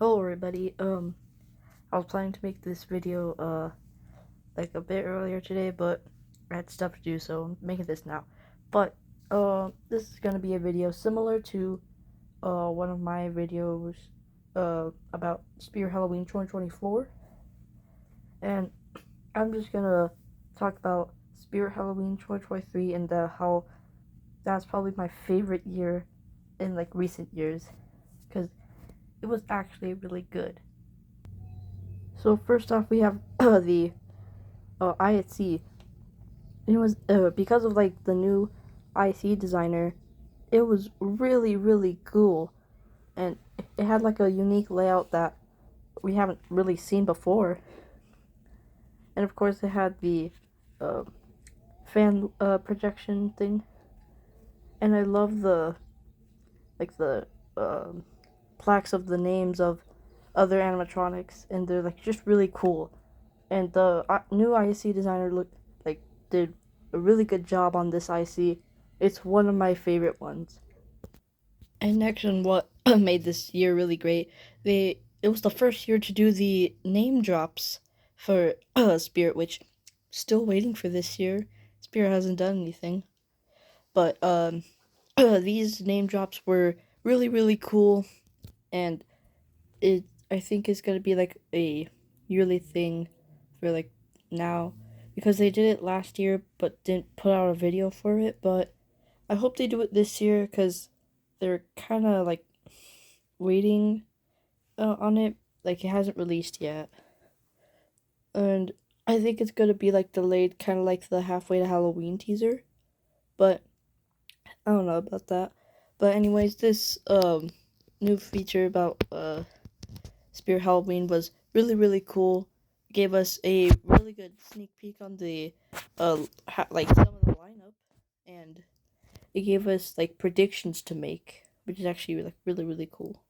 Hello everybody, I was planning to make this video, like a bit earlier today, but I had stuff to do, so I'm making this now. But, this is gonna be a video similar to, one of my videos, about Spirit Halloween 2024, and I'm just gonna talk about Spirit Halloween 2023 and how that's probably my favorite year in, like, recent years, because it was actually really good. So first off, we have the ISC. It was because of like the new IC designer. It was really cool, and it had like a unique layout that we haven't really seen before. And of course, it had the uh, fan projection thing, and I love the the um plaques of the names of other animatronics, and they're like just really cool. And the new IC designer did a really good job on this IC. It's one of my favorite ones. And next on what made this year really great, it was the first year to do the name drops for Spirit, which still waiting for this year. Spirit hasn't done anything, but these name drops were really cool, and it I think is gonna be like a yearly thing for like now, because they did it last year but didn't put out a video for it. But I hope they do it this year because they're kind of like waiting on it. Like it hasn't released yet, and I think it's gonna be like delayed, kind of like the Halfway to Halloween teaser. But I don't know about that. But anyways, this new feature about Spirit Halloween was really cool. Gave us a really good sneak peek on the like some of the lineup, and it gave us like predictions to make, which is actually like really cool.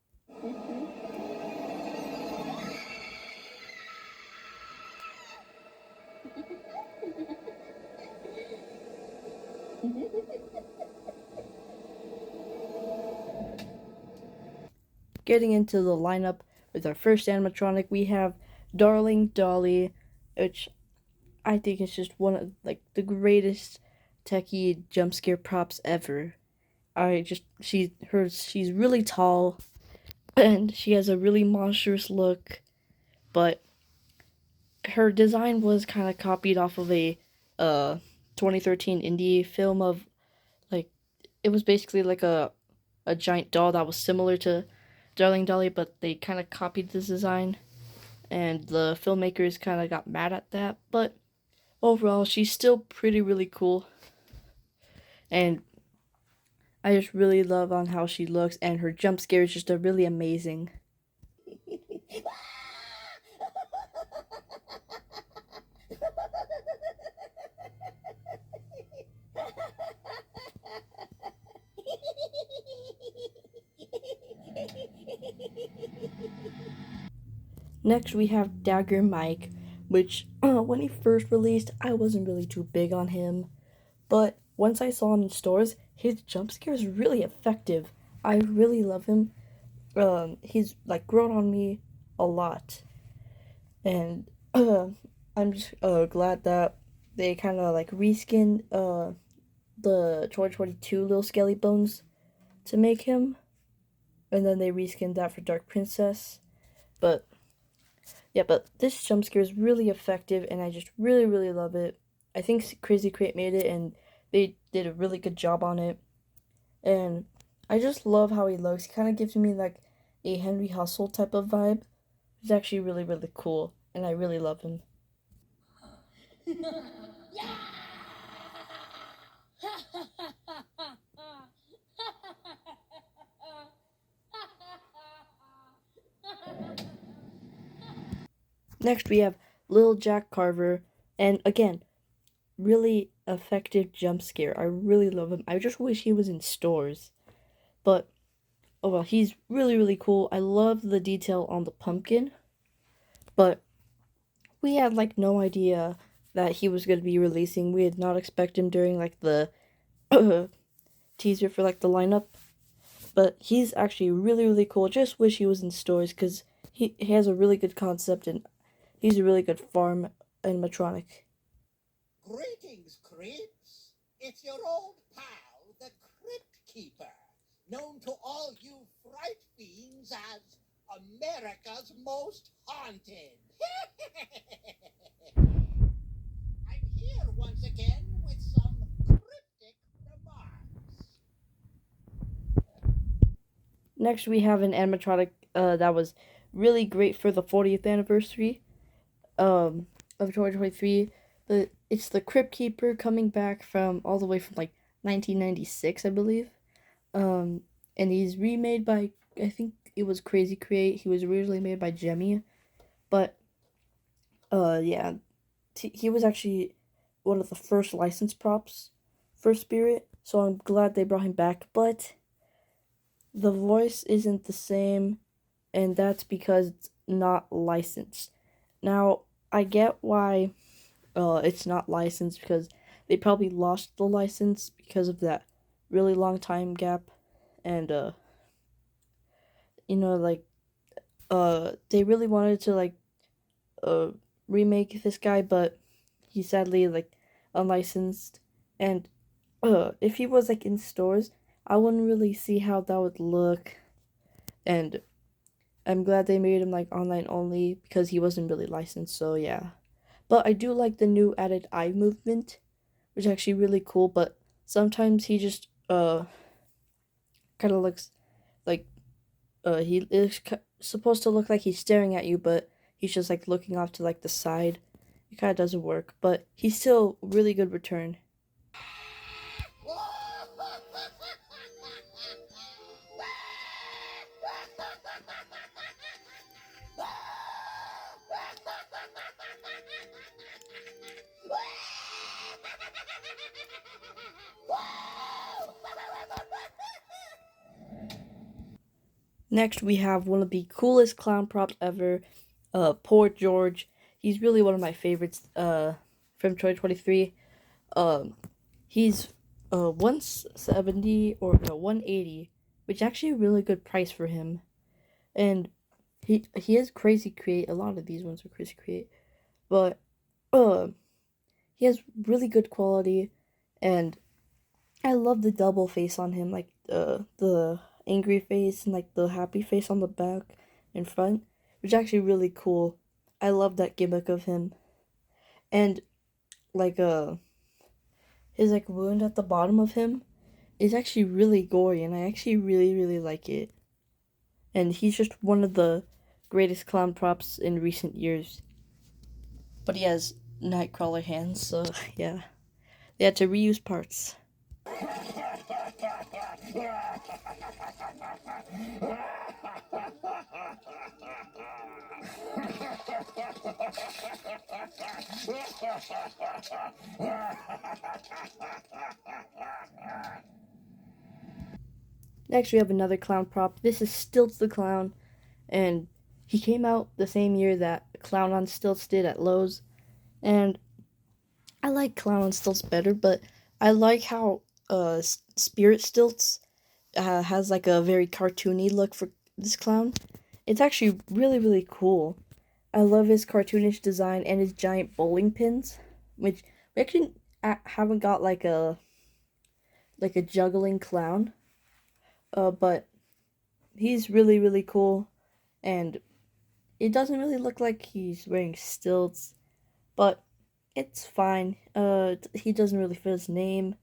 Getting into the lineup with our first animatronic, we have Darling Dolly, which I think is just one of like the greatest techie jump scare props ever. She's really tall, and she has a really monstrous look, but her design was kind of copied off of a uh 2013 indie film of like it was basically like a giant doll that was similar to Darling Dolly, but they kind of copied this design, and the filmmakers kind of got mad at that. But overall, she's still really cool, and I just really love on how she looks, and her jump scares just are really amazing. Next, we have Dagger Mike, which when he first released, I wasn't really too big on him, but once I saw him in stores, his jump scare is really effective. I really love him. He's like grown on me a lot, and I'm just glad that they kind of like reskinned the 2022 Little Skelly Bones to make him, and then they reskinned that for Dark Princess. But yeah, but this jump scare is really effective, and I just really love it. I think Crazy Crate made it, and they did a really good job on it. And I just love how he looks. He kind of gives me like a Henry Hustle type of vibe. He's actually really cool, and I really love him. Next, we have Little Jack Carver, and again, really effective jump scare. I really love him. I just wish he was in stores. But oh well, he's really cool. I love the detail on the pumpkin, but we had like no idea that he was going to be releasing. We did not expect him during like the teaser for like the lineup, but he's actually really cool. Just wish he was in stores because he has a really good concept, and he's a really good farm animatronic. Greetings, creeps. It's your old pal, the Crypt Keeper, known to all you fright fiends as America's Most Haunted. I'm here once again with some cryptic remarks. Next, we have an animatronic that was really great for the 40th anniversary of 2023. It's the Crypt Keeper coming back from all the way from like 1996, I believe. And he's remade by, I think it was Crazy Create. He was originally made by Jemmy, but yeah, he was actually one of the first licensed props for Spirit. So I'm glad they brought him back, but the voice isn't the same, and that's because it's not licensed. Now, I get why it's not licensed, because they probably lost the license because of that really long time gap, and like they really wanted to like uh remake this guy, but he's sadly like unlicensed, and if he was like in stores, I wouldn't really see how that would look, and I'm glad they made him like online only because he wasn't really licensed. So yeah, but I do like the new added eye movement, which is actually really cool. But sometimes he just kind of looks like he is supposed to look like he's staring at you, but he's just like looking off to like the side. It kind of doesn't work, but he's still really good return. Next, we have one of the coolest clown props ever, Poor George. He's really one of my favorites from 2023. Um, he's 170 or no 180, which is actually a really good price for him. And he has Crazy Create. A lot of these ones are Crazy Create, but uh, he has really good quality, and I love the double face on him, like the angry face and like the happy face on the back and front, which is actually really cool. I love that gimmick of him, and like his like wound at the bottom of him is actually really gory, and I actually really like it. And he's just one of the greatest clown props in recent years. But he has Nightcrawler hands, so yeah, they had to reuse parts. Next, we have another clown prop. This is Stilts the Clown, and he came out the same year that Clown on Stilts did at Lowe's. And I like Clown on Stilts better, but I like how Spirit Stilts has like a very cartoony look for this clown. It's actually really cool. I love his cartoonish design and his giant bowling pins, which we actually haven't got like a juggling clown. But he's really cool, and it doesn't really look like he's wearing stilts, but it's fine. He doesn't really fit his name,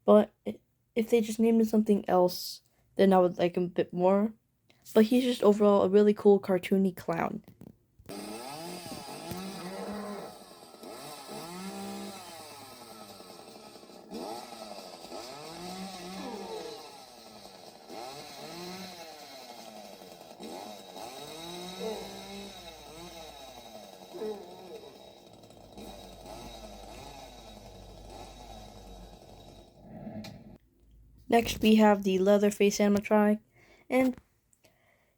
but if they just named him something else, then I would like him a bit more. But he's just overall a really cool cartoony clown. Next, we have the Leatherface animatronic, and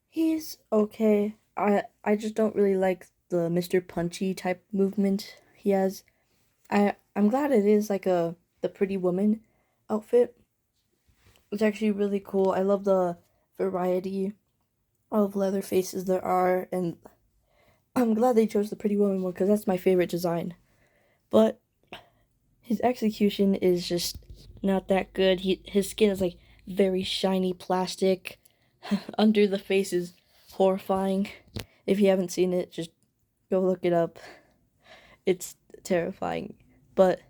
he's okay. I just don't really like the Mr. Punchy type movement he has. I'm glad it is like the Pretty Woman outfit. It's actually really cool. I love the variety of leather faces there are, and I'm glad they chose the Pretty Woman one because that's my favorite design. But his execution is just not that good. His skin is like very shiny plastic. Under the face is horrifying. If you haven't seen it, just go look it up. It's terrifying. But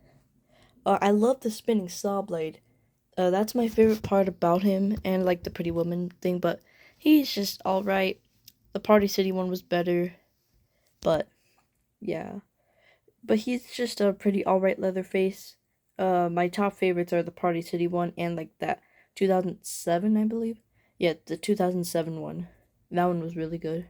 I love the spinning saw blade. That's my favorite part about him, and like the Pretty Woman thing. But he's just all right. The Party City one was better, but yeah. But he's just a pretty alright Leatherface. My top favorites are the Party City one and like that 2007, I believe. Yeah, the 2007 one. That one was really good.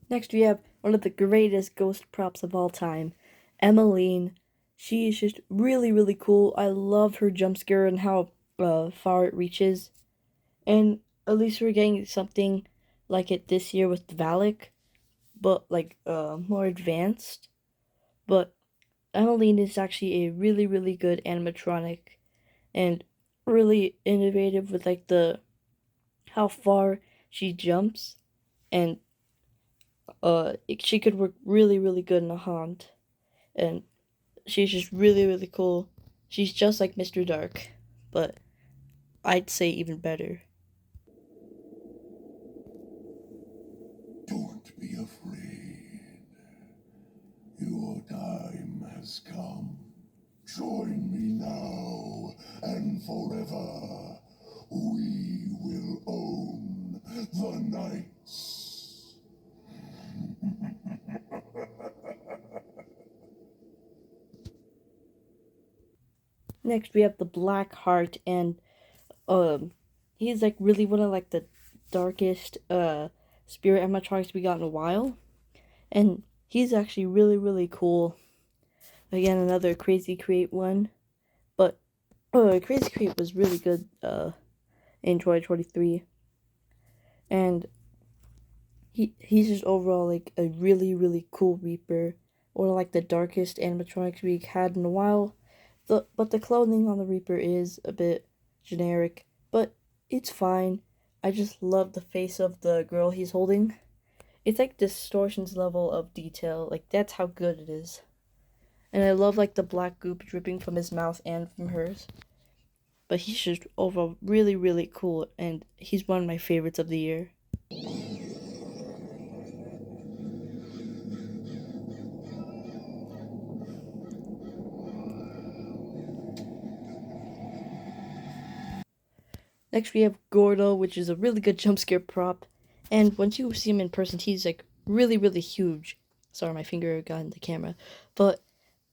Next, we have one of the greatest ghost props of all time, Emmeline. She is just really, really cool. I love her jump scare and how far it reaches. And at least we're getting something like it this year with Valak, but like more advanced. But Emmeline is actually a really, really good animatronic and really innovative with like the how far she jumps, and she could work really, really good in a haunt, and she's just really, really cool. She's just like Mr. Dark, but I'd say even better. Don't be afraid. Your time has come. Join me now and forever. We will own the nights. Next, we have the Black Heart, and he's like really one of like the darkest spirit animatronics we got in a while, and he's actually really, really cool. Again, another Crazy Create one, but Crazy Create was really good in 2023, and he's just overall like a really, really cool Reaper, or like the darkest animatronics we had in a while. But the clothing on the Reaper is a bit generic, but it's fine. I just love the face of the girl he's holding. It's like distortions level of detail. Like that's how good it is. And I love like the black goop dripping from his mouth and from hers. But he's just overall really, really cool, and he's one of my favorites of the year. Next, we have Gordo, which is a really good jump scare prop. And once you see him in person, he's like really, really huge. Sorry, my finger got in the camera. But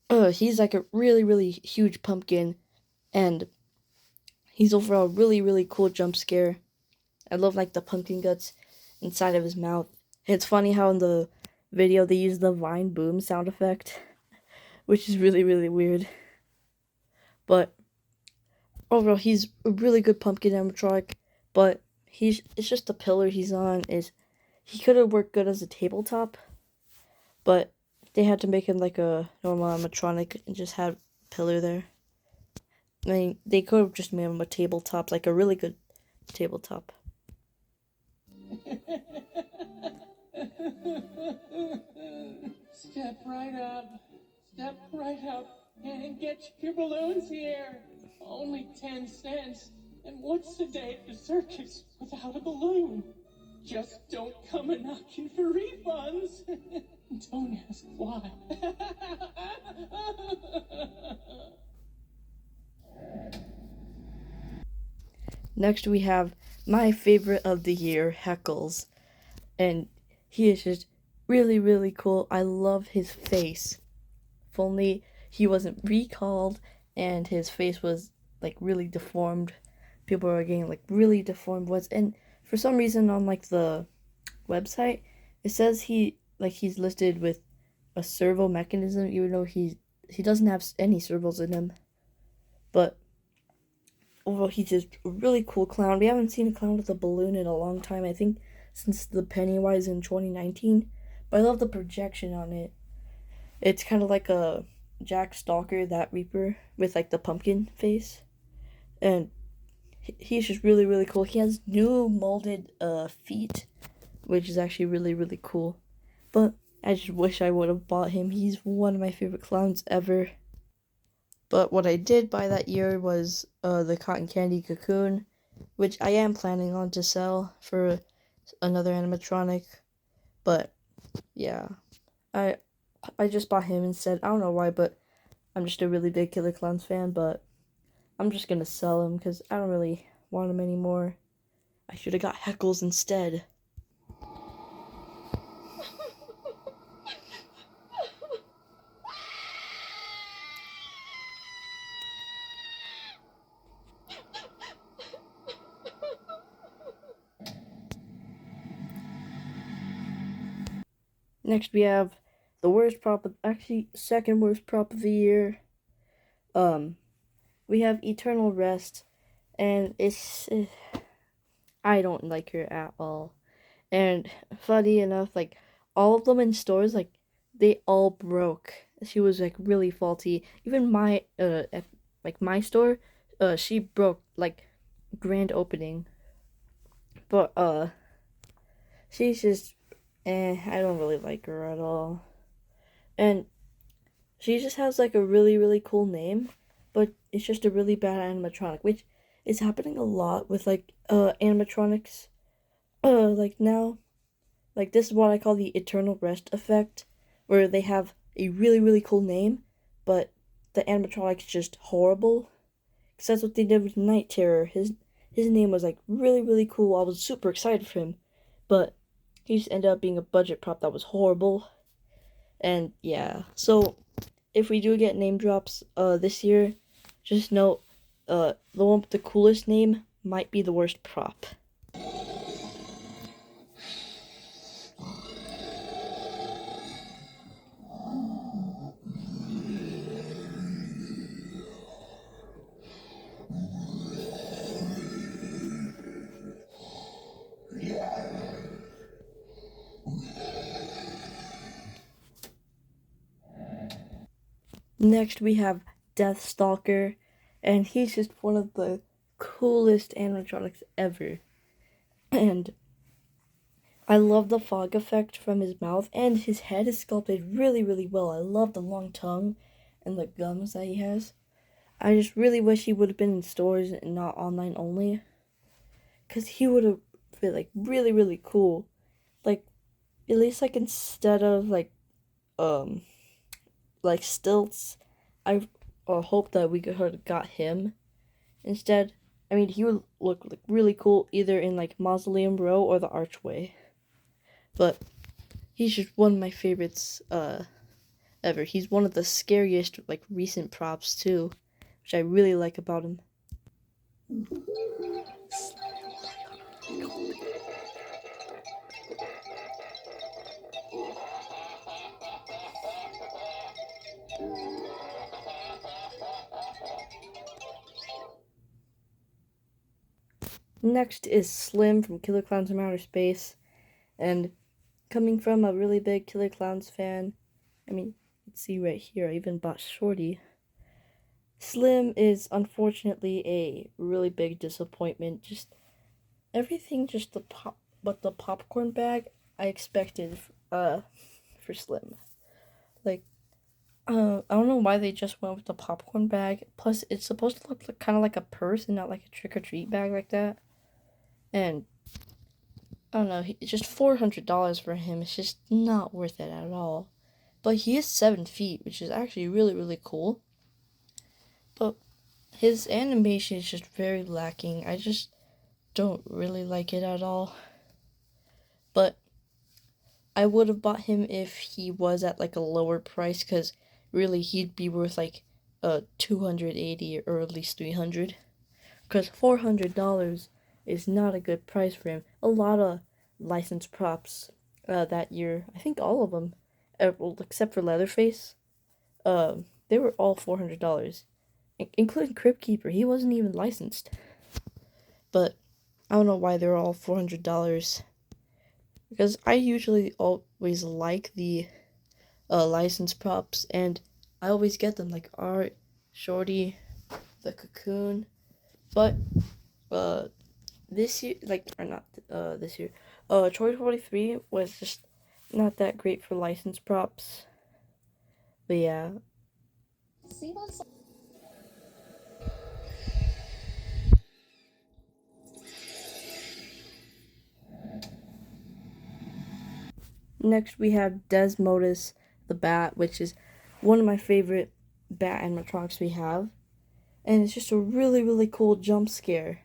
he's like a really, really huge pumpkin. And he's overall really, really cool jump scare. I love like the pumpkin guts inside of his mouth. And it's funny how in the video they use the Vine Boom sound effect, which is really, really weird. But overall, he's a really good pumpkin animatronic, but it's just the pillar he's on is he could have worked good as a tabletop, but they had to make him like a normal animatronic and just have a pillar there. I mean, they could have just made him a tabletop, like a really good tabletop. Step right up, and get your balloons here. Only 10 cents. And what's the day at the circus without a balloon? Just don't come a knocking for refunds. Don't ask why. Next, we have my favorite of the year, Heckles. And he is just really, really cool. I love his face. If only he wasn't recalled and his face was like really deformed. People are getting like really deformed ones. And for some reason on like the website, it says he's listed with a servo mechanism, even though he doesn't have any servos in him. But overall, he's just a really cool clown. We haven't seen a clown with a balloon in a long time. I think since the Pennywise in 2019, but I love the projection on it. It's kind of like a Jack Stalker, that Reaper, with like the pumpkin face, and he's just really, really cool. He has new molded feet, which is actually really, really cool. But I just wish I would have bought him. He's one of my favorite clowns ever. But what I did buy that year was the cotton candy cocoon, which I am planning on to sell for another animatronic. But yeah, I just bought him instead. I don't know why, but I'm just a really big Killer Clowns fan. But I'm just gonna sell him because I don't really want him anymore. I should have got Heckles instead. Next we have the worst prop of, actually second worst prop of the year. We have Eternal Rest, and I don't like her at all. And funny enough, like all of them in stores, like they all broke. She was like really faulty. Even my like my store, she broke like grand opening. But she's just I don't really like her at all. And she just has like a really, really cool name, but it's just a really bad animatronic, which is happening a lot with like animatronics. Like now, like this is what I call the Eternal Rest effect, where they have a really, really cool name, but the animatronic's just horrible. Cause that's what they did with Night Terror. His name was like really, really cool. I was super excited for him, but he just ended up being a budget prop that was horrible. And yeah, so if we do get name drops this year, just note the one with the coolest name might be the worst prop. Next we have Deathstalker, and he's just one of the coolest animatronics ever. And I love the fog effect from his mouth, and his head is sculpted really, really well. I love the long tongue and the gums that he has. I just really wish he would have been in stores and not online only, because he would have been like really, really cool. Like at least like instead of like stilts, I hope that we could have got him instead. I mean, he would look like really cool either in like Mausoleum Row or the Archway. But he's just one of my favorites ever. He's one of the scariest like recent props too, which I really like about him. Next is Slim from Killer Clowns from Outer Space, and coming from a really big Killer Clowns fan, I mean, you can see right here, I even bought Shorty. Slim is unfortunately a really big disappointment. Just everything, just but the popcorn bag I expected for Slim. Like, I don't know why they just went with the popcorn bag. Plus, it's supposed to look like, kind of like a purse and not like a trick-or-treat bag like that. And I don't know, it's just $400 for him. It's just not worth it at all. But he is 7 feet, which is actually really, really cool. But his animation is just very lacking. I just don't really like it at all. But I would have bought him if he was at like a lower price, because really he'd be worth like $280 or at least $300. Because $400 is not a good price for him. A lot of licensed props that year, I think all of them, well, except for Leatherface, they were all $400, including Crypt Keeper. He wasn't even licensed. But I don't know why they're all $400. because I usually always like the licensed props, and I always get them, like Art, Shorty, the Cocoon, but this year, like, or not this year, Toy 43 was just not that great for licensed props, but yeah. Next we have Desmodus the Bat, which is one of my favorite bat animatronics we have, and it's just a really, really cool jump scare,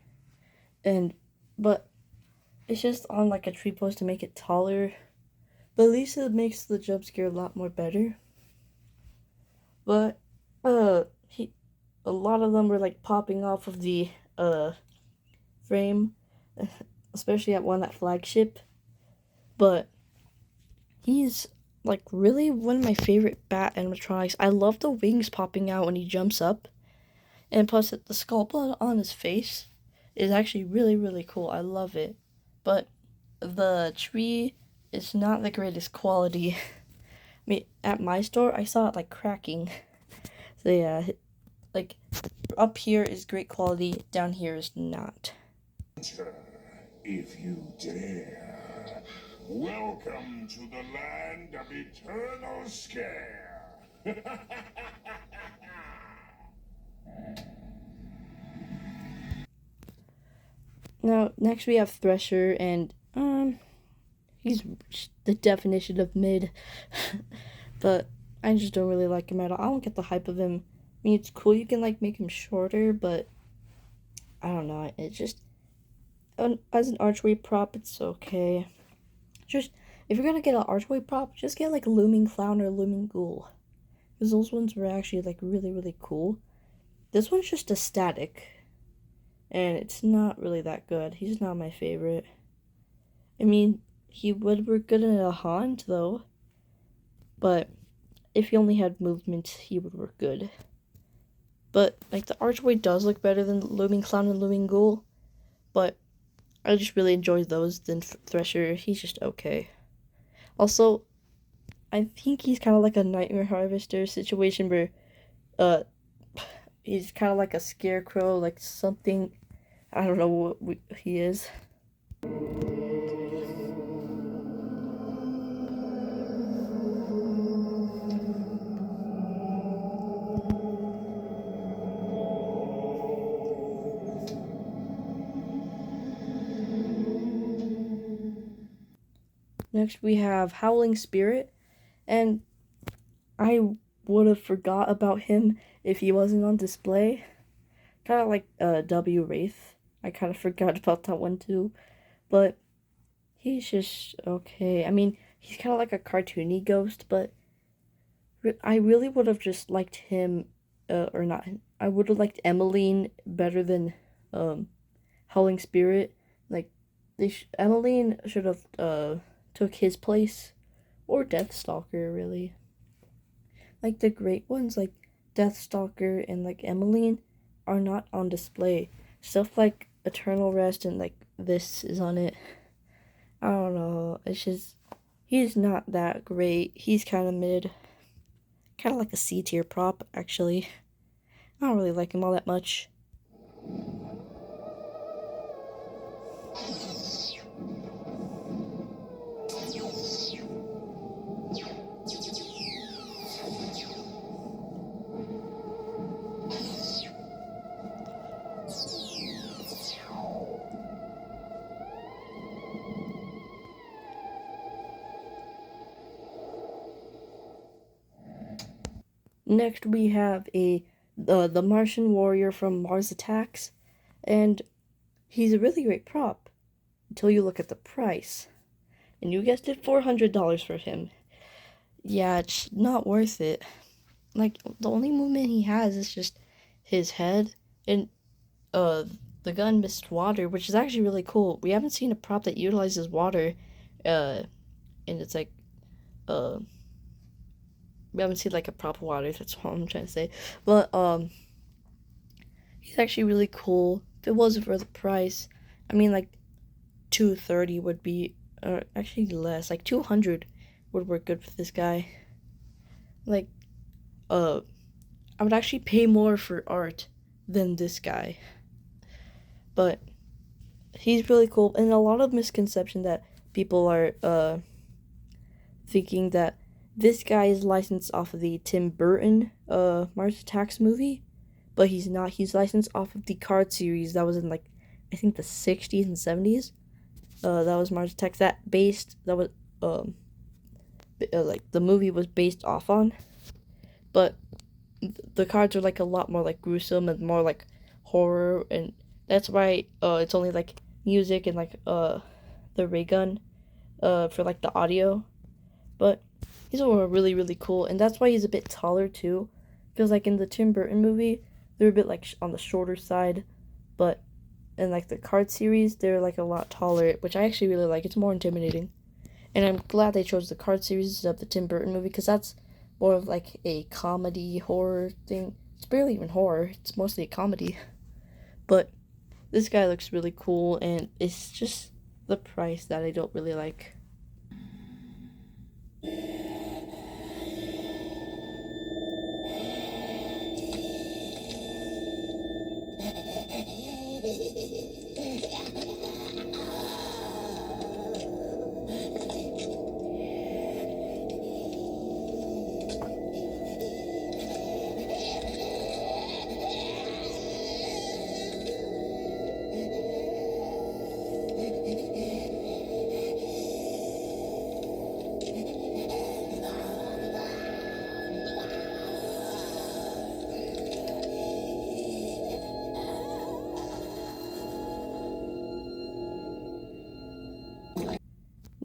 but it's just on like a tree post to make it taller, but at least it makes the jump scare a lot more better. But a lot of them were like popping off of the frame, especially at one at Flagship, but he's like really one of my favorite bat animatronics. I love the wings popping out when he jumps up, and plus the sculpt on his face is actually really, really cool. I love it, but the tree is not the greatest quality. I mean, at my store I saw it like cracking. So yeah, like up here is great quality, down here is not. If you dare. Welcome to the land of eternal scare. Now, next we have Thresher, and he's the definition of mid. But I just don't really like him at all. I don't get the hype of him. I mean, it's cool you can like make him shorter, but I don't know. It's just as an archway prop, it's okay. Just if you're gonna get an archway prop, just get like a Looming Clown or Looming Ghoul, because those ones were actually like really, really cool. This one's just a static, and it's not really that good. He's not my favorite. I mean, he would work good in a Haunt though, but if he only had movement, he would work good. But like the archway does look better than Looming Clown and Looming Ghoul, but I just really enjoy those than Thresher. He's just okay. Also, I think he's kind of like a Nightmare Harvester situation where he's kind of like a scarecrow, like something, I don't know what he is. Next we have Howling Spirit, and I would have forgot about him if he wasn't on display. Kind of like W. Wraith. I kind of forgot about that one too, but he's just okay. I mean, he's kind of like a cartoony ghost, but I really would have just liked him, or not. I would have liked Emmeline better than Howling Spirit. Like, Emmeline should have took his place, or Deathstalker, really. Like the great ones, like Deathstalker and like Emmeline, are not on display. Stuff like Eternal Rest and like this is on it. I don't know. It's just he's not that great. He's kind of mid. Kind of like a C tier prop, actually. I don't really like him all that much. Next we have the Martian Warrior from Mars Attacks, and he's a really great prop until you look at the price. And you guessed it, $400 for him. Yeah, it's not worth it. Like, the only movement he has is just his head, and the gun missed water, which is actually really cool. We haven't seen a prop that utilizes water, and it's like, we haven't seen like a prop of water, that's what I'm trying to say. But he's actually really cool. If it wasn't for the price, I mean, like $230 would be or actually less, like 200 would work good for this guy. Like, I would actually pay more for art than this guy. But he's really cool, and a lot of misconception that people are thinking that this guy is licensed off of the Tim Burton Mars Attacks movie, but he's not. He's licensed off of the card series that was in, like, I think the 60s and 70s. That was Mars Attacks. Like the movie was based off on, but the cards are like a lot more like gruesome and more like horror, and that's why it's only like music and like the ray gun for like the audio. But these are really, really cool, and that's why he's a bit taller too, because like in the Tim Burton movie they're a bit like on the shorter side, but in like the card series they're like a lot taller, which I actually really like. It's more intimidating, and I'm glad they chose the card series instead of the Tim Burton movie, because that's more of like a comedy horror thing. It's barely even horror, it's mostly a comedy. But this guy looks really cool, and it's just the price that I don't really like.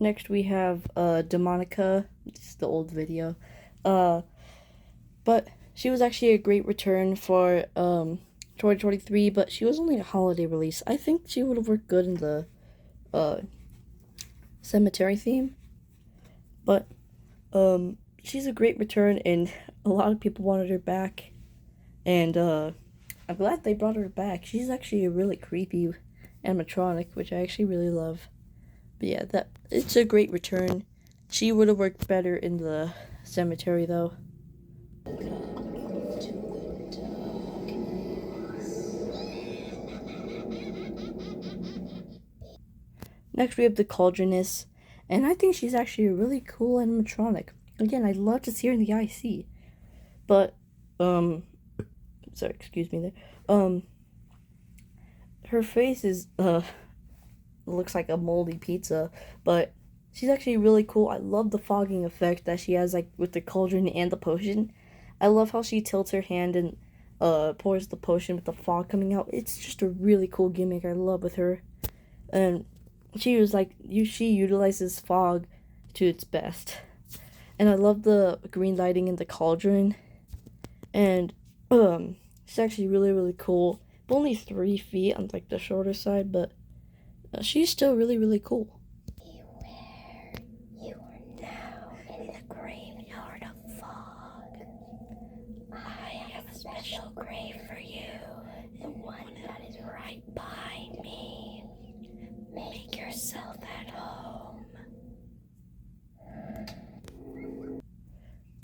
Next we have Demonica. This is the old video. But she was actually a great return for 2023, but she was only a holiday release. I think she would have worked good in the cemetery theme. But she's a great return, and a lot of people wanted her back. And I'm glad they brought her back. She's actually a really creepy animatronic, which I actually really love. But yeah, it's a great return. She would have worked better in the cemetery, though. Next, we have the Cauldroness, and I think she's actually a really cool animatronic. Again, I'd love to see her in the IC, but sorry, excuse me there. Her face is looks like a moldy pizza, but she's actually really cool. I love the fogging effect that she has, like with the cauldron and the potion. I love how she tilts her hand and pours the potion with the fog coming out. It's just a really cool gimmick I love with her. And she was like, she utilizes fog to its best. And I love the green lighting in the cauldron. And she's actually really, really cool. Only 3 feet on like the shorter side, but she's still really, really cool. Beware, you are now in the graveyard of fog. I have a special grave for you, the one that is right behind me. Make yourself at home.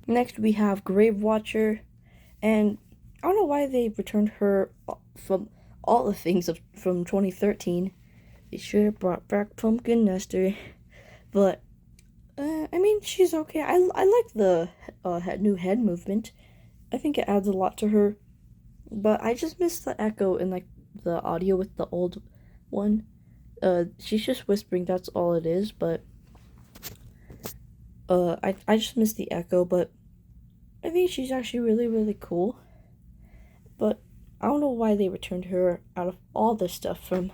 Next we have Grave Watcher, and I don't know why they returned her from all the things from 2013. They should have brought back Pumpkin Nestor, but I mean, she's okay. I like the new head movement. I think it adds a lot to her, but I just miss the echo and like the audio with the old one. She's just whispering. That's all it is. But I just miss the echo. But I think she's actually really, really cool. But I don't know why they returned her out of all the stuff from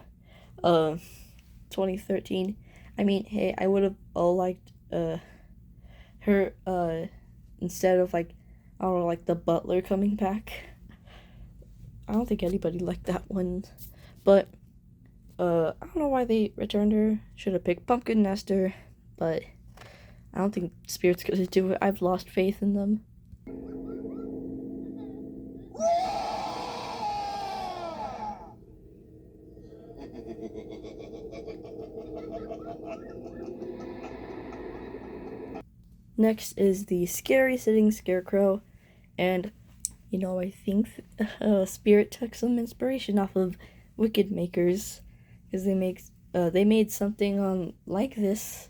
2013. I mean, hey, I would have liked her instead of like, I don't know, like the butler coming back. I don't think anybody liked that one. But I don't know why they returned her. Should have picked Pumpkin Nestor, but I don't think Spirit's gonna do it. I've lost faith in them. next is the Scary Sitting Scarecrow, and you know, I think Spirit took some inspiration off of Wicked Makers, because they made something like this.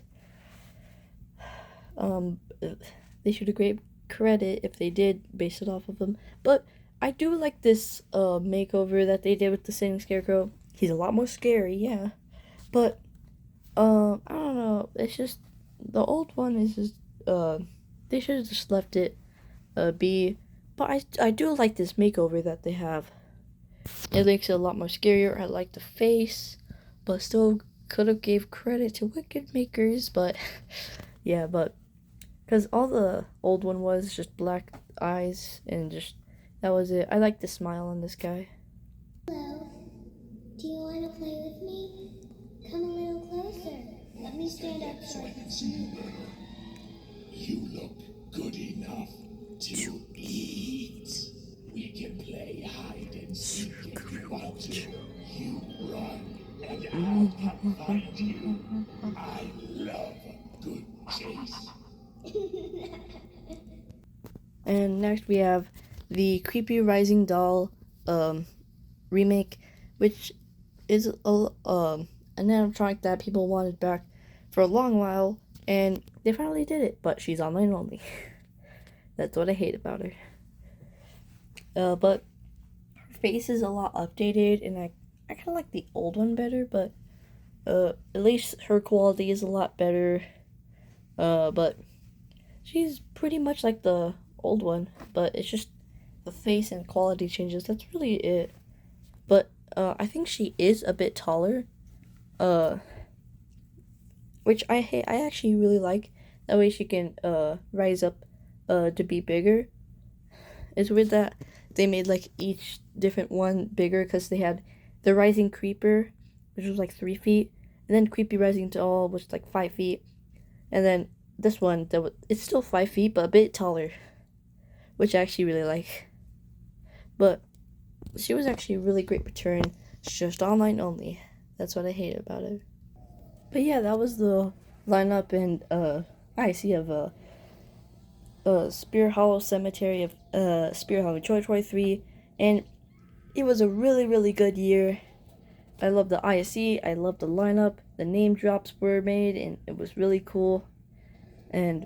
They should have great credit if they did base it off of them, but I do like this makeover that they did with the Sitting Scarecrow. He's a lot more scary, yeah, but I don't know, it's just the old one is just they should have just left it be. But I do like this makeover that they have. It makes it a lot more scarier. I like the face, but still could have gave credit to Wicked Makers. But yeah, but because all the old one was just black eyes and just that was it. I like the smile on this guy. Hello. Do you want to play with me? Come a little closer. Let me stand up so I can see you better. You look good enough to eat. We can play hide and seek if you want to. You run, and I'll come find you. I love a good chase. And next we have the Creepy Rising Doll remake, which is an animatronic that people wanted back for a long while, and they finally did it, but she's online only. That's what I hate about her. But her face is a lot updated, and I kind of like the old one better, but at least her quality is a lot better. But she's pretty much like the old one, but it's just the face and quality changes. That's really it. But I think she is a bit taller, which I actually really like. That way she can rise up to be bigger. It's weird that they made like each different one bigger, because they had the Rising Creeper, which was like 3 feet, and then Creepy Rising Doll, which was like 5 feet, and then this one it's still 5 feet but a bit taller, which I actually really like. But she was actually a really great return. It's just online only. That's what I hate about it. But yeah, that was the lineup and IC of Spirit Hollow Cemetery of Spirit Hollow 2023, and it was a really good year. I love the ISE, I love the lineup, the name drops were made, and it was really cool. And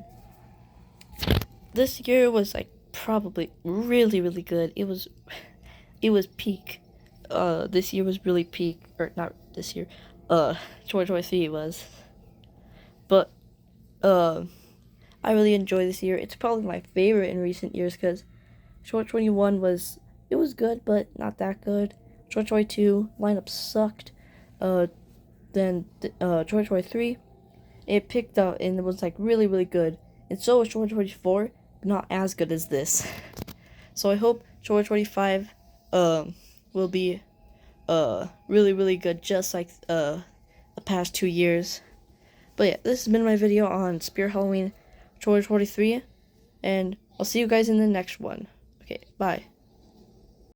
this year was like probably really good. It was peak. This year was really peak, or not this year. 2023 was. But I really enjoyed this year. It's probably my favorite in recent years, because 2021 was good, but not that good. 2022 lineup sucked. Then 2023 it picked up and it was like really good. And so was 2024, but not as good as this. So I hope 2025 will be really good, just like the past 2 years. But yeah, this has been my video on Spirit Halloween 2023, and I'll see you guys in the next one. Okay, bye.